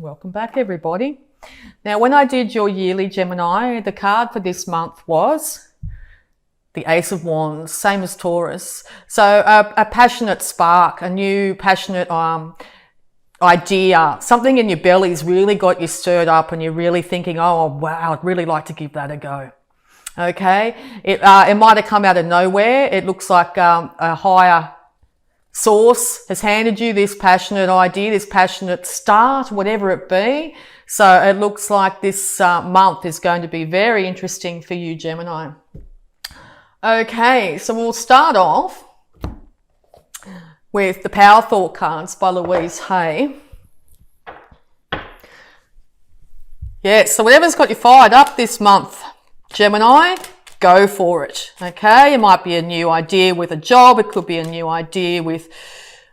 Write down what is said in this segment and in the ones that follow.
Welcome back, everybody. Now, when I did your yearly Gemini, the card for this month was the Ace of Wands, same as Taurus. So a passionate spark, a new passionate idea, something in your belly's really got you stirred up and you're really thinking, oh, wow, I'd really like to give that a go. Okay, it might have come out of nowhere. It looks like a higher source has handed you this passionate idea, this passionate start, whatever it be. So it looks like this month is going to be very interesting for you, Gemini. Okay, so we'll start off with the Power Thought cards by Louise Hay. Yeah, so whatever's got you fired up this month, Gemini, go for it. Okay, it might be a new idea with a job. It could be a new idea with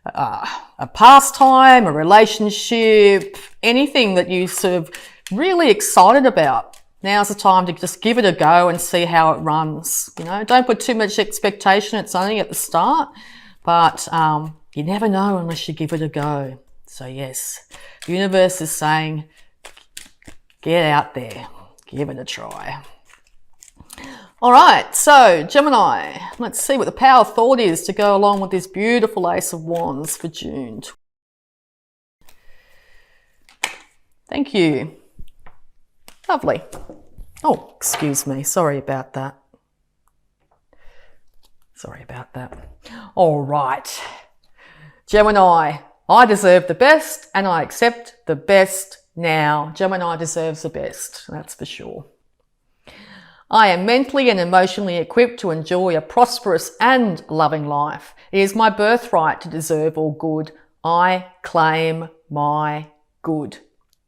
a pastime, a relationship, anything that you sort of really excited about. Now's the time to just give it a go and see how it runs. You know, don't put too much expectation. It's only at the start, but you never know unless you give it a go. So yes, the universe is saying, get out there, give it a try. All right, so Gemini, let's see what the power thought is to go along with this beautiful Ace of Wands for June. Thank you. Lovely. Oh, excuse me. Sorry about that. All right. Gemini, I deserve the best and I accept the best now. Gemini deserves the best, that's for sure. I am mentally and emotionally equipped to enjoy a prosperous and loving life. It is my birthright to deserve all good. I claim my good.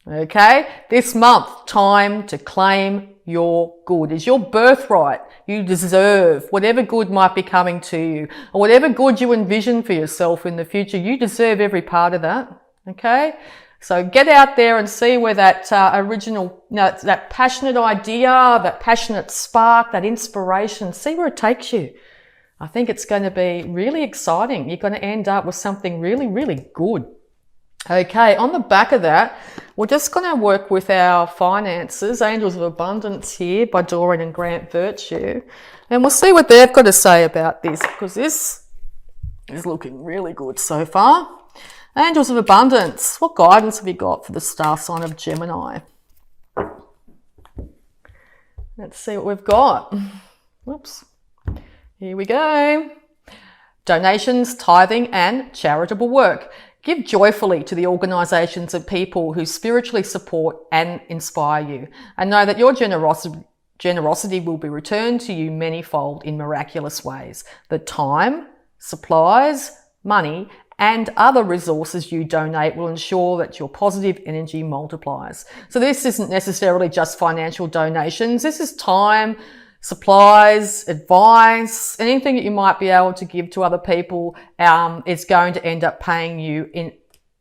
Okay? This month, time to claim your good. It's your birthright. You deserve whatever good might be coming to you, or whatever good you envision for yourself in the future. You deserve every part of that. Okay? So get out there and see where that original, that passionate idea, that passionate spark, that inspiration, see where it takes you. I think it's going to be really exciting. You're going to end up with something really, really good. Okay, on the back of that, we're just going to work with our finances, Angels of Abundance here by Doreen and Grant Virtue. And we'll see what they've got to say about this, because this is looking really good so far. Angels of Abundance, what guidance have you got for the star sign of Gemini? Let's see what we've got. Whoops. Here we go. Donations, tithing, and charitable work. Give joyfully to the organisations and people who spiritually support and inspire you, and know that your generosity will be returned to you manyfold in miraculous ways. The time, supplies, money, and other resources you donate will ensure that your positive energy multiplies. So this isn't necessarily just financial donations. This is time, supplies, advice, anything that you might be able to give to other people is going to end up paying you in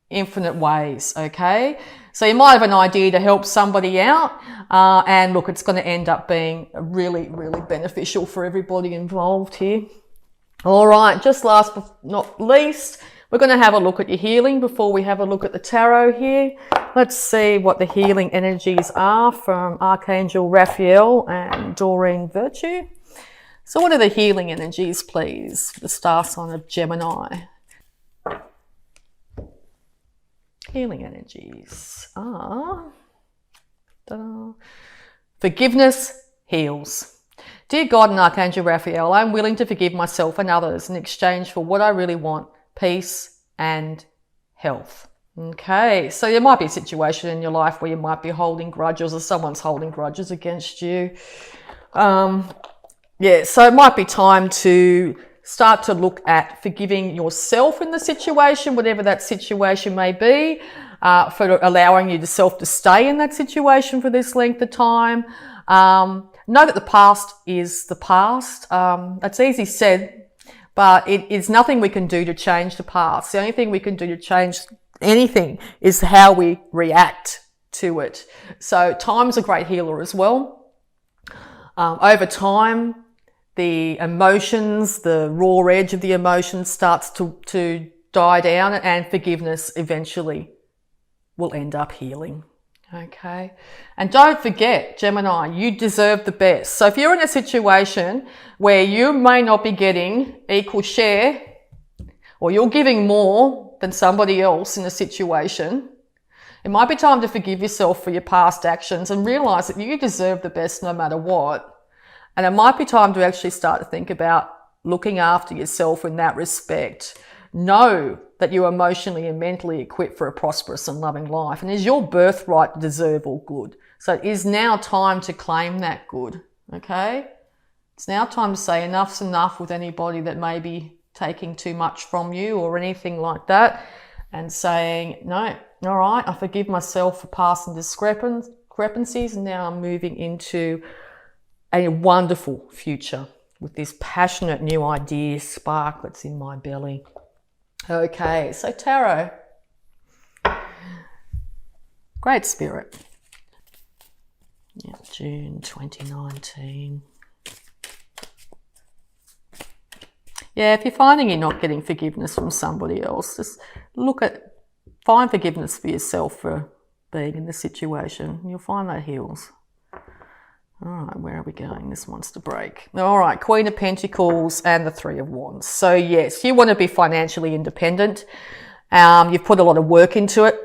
infinite ways, okay? So you might have an idea to help somebody out, and look, it's going to end up being really, really beneficial for everybody involved here. All right, just last but not least, we're going to have a look at your healing before we have a look at the tarot here. Let's see what the healing energies are from Archangel Raphael and Doreen Virtue. So what are the healing energies, please, for the star sign of Gemini? Healing energies are... Forgiveness heals. Dear God and Archangel Raphael, I'm willing to forgive myself and others in exchange for what I really want. Peace and health. Okay, so there might be a situation in your life where you might be holding grudges, or someone's holding grudges against you. Yeah, so it might be time to start to look at forgiving yourself in the situation, whatever that situation may be, for allowing yourself to stay in that situation for this length of time. Know that the past is the past. That's easy said, but it is nothing we can do to change the past. The only thing we can do to change anything is how we react to it. So time's a great healer as well. Over time, the emotions, the raw edge of the emotions starts to die down, and forgiveness eventually will end up healing. Okay. And don't forget, Gemini, you deserve the best. So if you're in a situation where you may not be getting equal share, or you're giving more than somebody else in a situation, it might be time to forgive yourself for your past actions and realize that you deserve the best no matter what. And it might be time to actually start to think about looking after yourself in that respect. Know that you're emotionally and mentally equipped for a prosperous and loving life, and it is your birthright to deserve all good. So it is now time to claim that good, okay? It's now time to say enough's enough with anybody that may be taking too much from you or anything like that, and saying, no, all right, I forgive myself for past discrepancies, and now I'm moving into a wonderful future with this passionate new idea spark that's in my belly. Okay, so tarot. Great Spirit. Yeah, June 2019. Yeah, if you're finding you're not getting forgiveness from somebody else, just find forgiveness for yourself for being in the situation. You'll find that heals. All right, where are we going? This wants to break. All right, Queen of Pentacles and the Three of Wands. So yes, you want to be financially independent. You've put a lot of work into it.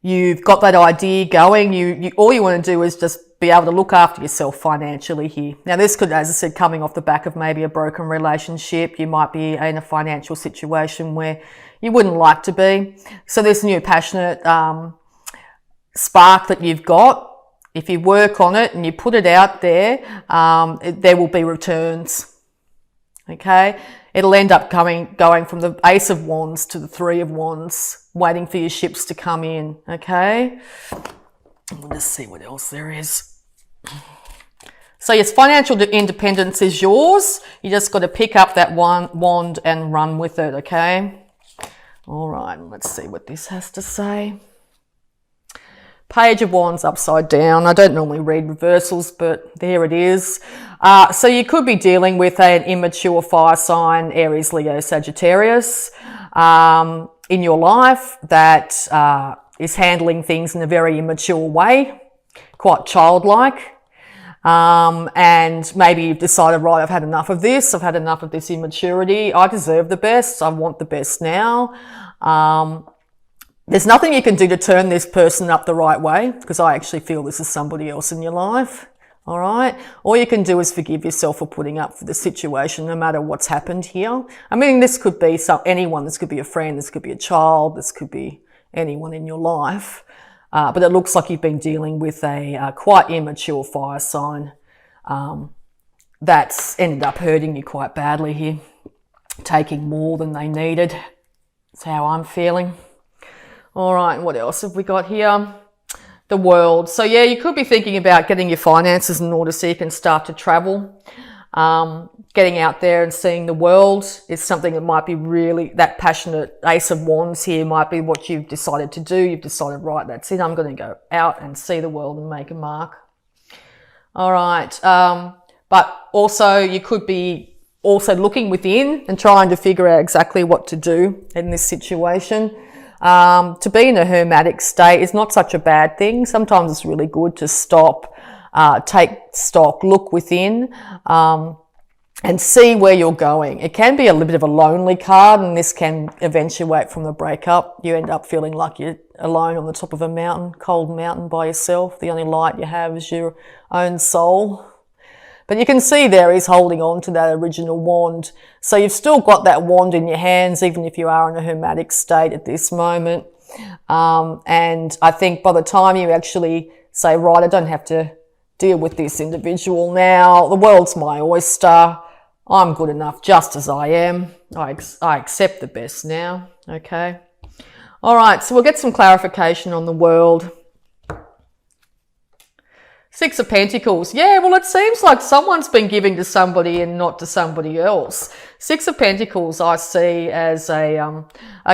You've got that idea going. All you want to do is just be able to look after yourself financially here. Now this could, as I said, coming off the back of maybe a broken relationship. You might be in a financial situation where you wouldn't like to be. So this new passionate spark that you've got, if you work on it and you put it out there, there will be returns. Okay? It'll end up going from the Ace of Wands to the Three of Wands, waiting for your ships to come in. Okay? Let's see what else there is. So yes, financial independence is yours. You just got to pick up that wand and run with it. Okay? All right, let's see what this has to say. Page of Wands upside down. I don't normally read reversals, but there it is. So you could be dealing with an immature fire sign, Aries, Leo, Sagittarius, in your life that is handling things in a very immature way, quite childlike. And maybe you've decided, right, I've had enough of this. I've had enough of this immaturity. I deserve the best. I want the best now. There's nothing you can do to turn this person up the right way, because I actually feel this is somebody else in your life. All right. All you can do is forgive yourself for putting up for the situation, no matter what's happened here. I mean, this could be anyone. This could be a friend. This could be a child. This could be anyone in your life. But it looks like you've been dealing with a quite immature fire sign that's ended up hurting you quite badly here, taking more than they needed. That's how I'm feeling. All right, what else have we got here? The World. So yeah, you could be thinking about getting your finances in order so you can start to travel. Getting out there and seeing the world is something that might be really, that passionate Ace of Wands here might be what you've decided to do. You've decided, right, that's it. I'm going to go out and see the world and make a mark. All right. But also you could be also looking within and trying to figure out exactly what to do in this situation. To be in a hermetic state is not such a bad thing. Sometimes it's really good to stop, take stock, look within, and see where you're going. It can be a little bit of a lonely card, and this can eventuate from the breakup. You end up feeling like you're alone on the top of a mountain, cold mountain by yourself. The only light you have is your own soul. But you can see there he's holding on to that original wand. So you've still got that wand in your hands, even if you are in a hermetic state at this moment. And I think by the time you actually say, right, I don't have to deal with this individual now. The world's my oyster. I'm good enough just as I am. I accept the best now. Okay. All right. So we'll get some clarification on the World. Six of Pentacles. Yeah, well, it seems like someone's been giving to somebody and not to somebody else. Six of Pentacles I see as a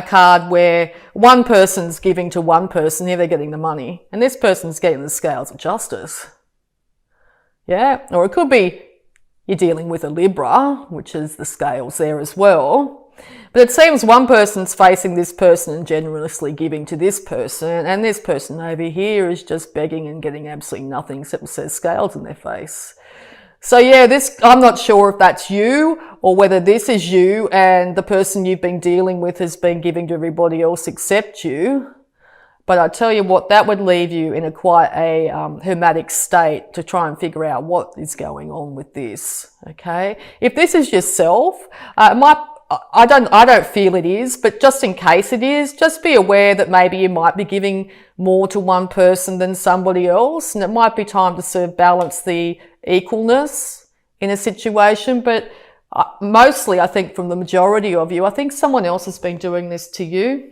card where one person's giving to one person, here they're getting the money, and this person's getting the scales of justice. Yeah, or it could be you're dealing with a Libra, which is the scales there as well. But it seems one person's facing this person and generously giving to this person, and this person over here is just begging and getting absolutely nothing except it says scales in their face. So yeah, I'm not sure if that's you or whether this is you and the person you've been dealing with has been giving to everybody else except you. But I tell you what, that would leave you in quite a hermetic state to try and figure out what is going on with this. Okay, if this is yourself, I don't feel it is, but just in case it is, just be aware that maybe you might be giving more to one person than somebody else, and it might be time to sort of balance the equalness in a situation. But mostly, I think from the majority of you, I think someone else has been doing this to you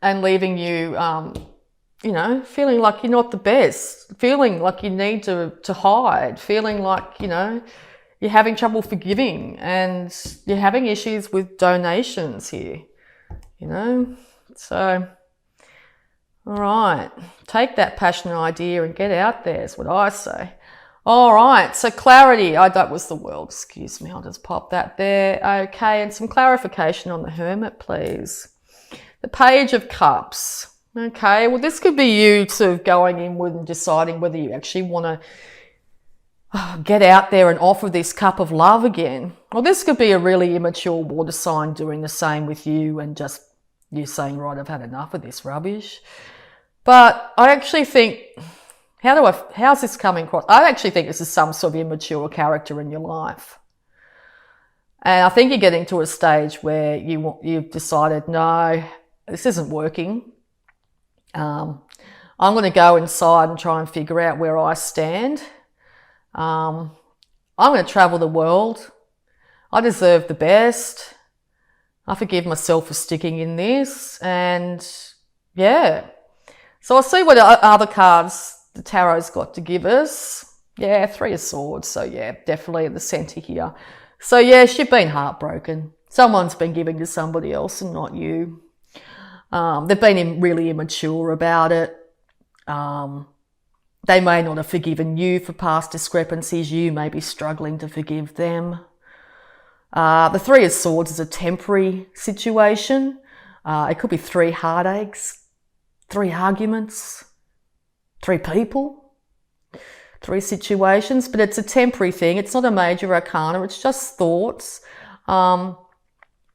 and leaving you, feeling like you're not the best, feeling like you need to hide, feeling like, you're having trouble forgiving and you're having issues with donations here, So, all right, take that passionate idea and get out there is what I say. All right, so clarity. That was the world, excuse me. I'll just pop that there. Okay, and some clarification on the Hermit, please. The Page of Cups. Okay, well, this could be you sort of going inward and deciding whether you actually want to get out there and offer this cup of love again. Well, this could be a really immature water sign doing the same with you and just you saying, right, I've had enough of this rubbish. But I actually think, how's this coming across? I actually think this is some sort of immature character in your life. And I think you're getting to a stage where you've decided, no, this isn't working. I'm going to go inside and try and figure out where I stand. I'm going to travel the world. I deserve the best. I forgive myself for sticking in this. And yeah. So I'll see what other cards the Tarot's got to give us. Yeah, Three of Swords. So yeah, definitely at the centre here. So yes, you've been heartbroken. Someone's been giving to somebody else and not you. They've been really immature about it. They may not have forgiven you for past discrepancies. You may be struggling to forgive them. The Three of Swords is a temporary situation. It could be 3 heartaches, 3 arguments, 3 people, 3 situations, but it's a temporary thing. It's not a major arcana. It's just thoughts.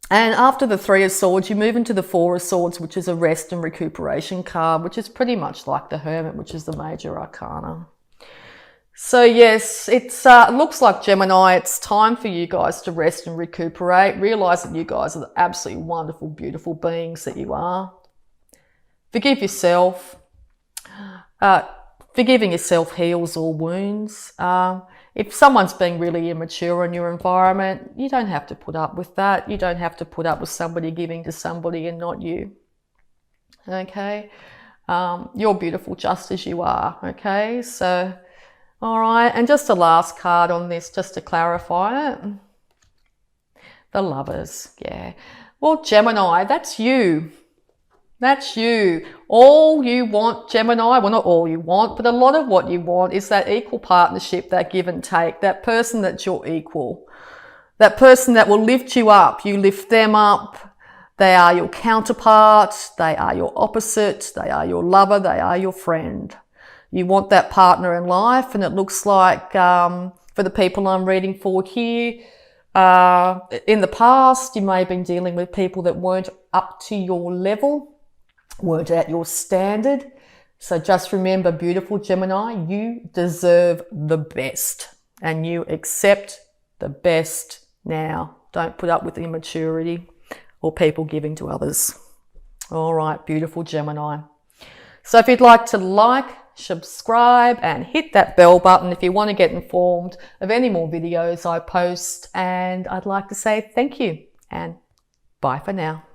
And after the Three of Swords, you move into the Four of Swords, which is a rest and recuperation card, which is pretty much like the Hermit, which is the major arcana. So yes, it looks like, Gemini, it's time for you guys to rest and recuperate. Realise that you guys are the absolutely wonderful, beautiful beings that you are. Forgive yourself. Forgiving yourself heals all wounds. If someone's being really immature in your environment, you don't have to put up with that. You don't have to put up with somebody giving to somebody and not you. Okay? You're beautiful just as you are. Okay? So, all right. And just the last card on this, just to clarify it. The Lovers. Yeah. Well, Gemini, that's you. That's you. All you want, Gemini, well, not all you want, but a lot of what you want is that equal partnership, that give and take, that person that's your equal, that person that will lift you up. You lift them up. They are your counterpart. They are your opposite. They are your lover. They are your friend. You want that partner in life, and it looks like for the people I'm reading for here, in the past, you may have been dealing with people that weren't up to your level, weren't at your standard. So just remember, beautiful Gemini, you deserve the best and you accept the best now. Don't put up with immaturity or people giving to others. All right, beautiful Gemini. So if you'd like to like, subscribe and hit that bell button if you want to get informed of any more videos I post. And I'd like to say thank you and bye for now.